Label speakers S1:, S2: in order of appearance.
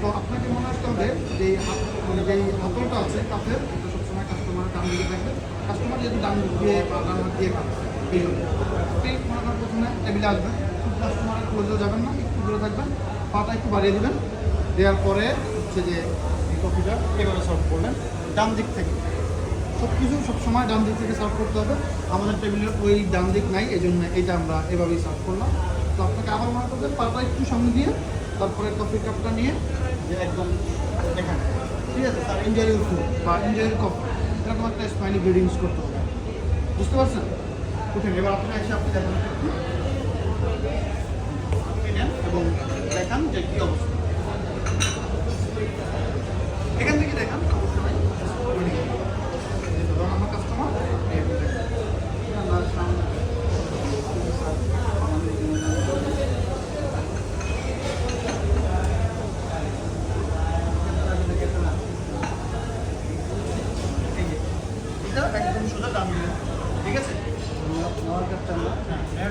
S1: তো আপনাকে মনে রাখতে হবে যে যেই হাতলটা আছে কাঠের, এটা সবসময় কাস্টমারের ডান দিকে থাকবে। কাস্টমার যেহেতু ডান দিক দিয়ে বা ডান হাত দিয়ে খাবে, এই জন্য আপনি মনে করেন প্রথমে টেবিলে আসবেন, কাস্টমারের ক্লোজেও যাবেন না, একটু দূরে থাকবেন, পাটা একটু বাড়িয়ে দেবেন। দেওয়ার পরে হচ্ছে যে এই কফিটা এভাবে সার্ভ করলেন ডান দিক থেকে। সব কিছু সবসময় ডান দিক থেকে সার্ভ করতে হবে। আমাদের টেবিলের ওই ডান দিক নাই, এই জন্য এইটা আমরা এভাবেই সার্ভ করলাম। তো আপনাকে আবার মনে করবেন পাটা একটু সামনে দিয়ে, তারপরে কফি কাপটা নিয়ে যে একদম এখানে, ঠিক আছে, তার ইঞ্জিনিয়ারিং ফুড বা ইঞ্জিনিয়ারিং কফি এরকম একটা স্মাইলি গ্রেডিংস করতে হবে। বুঝতে পারছেন? উঠেন, এবার আপনারা এসে আপনি দেখান এবং দেখান যে কী অবস্থা। এখান থেকে দেখান, সমস্যা নাই। আমার কাস্টমার একদম সোজা দাম, ঠিক আছে? হ্যাঁ,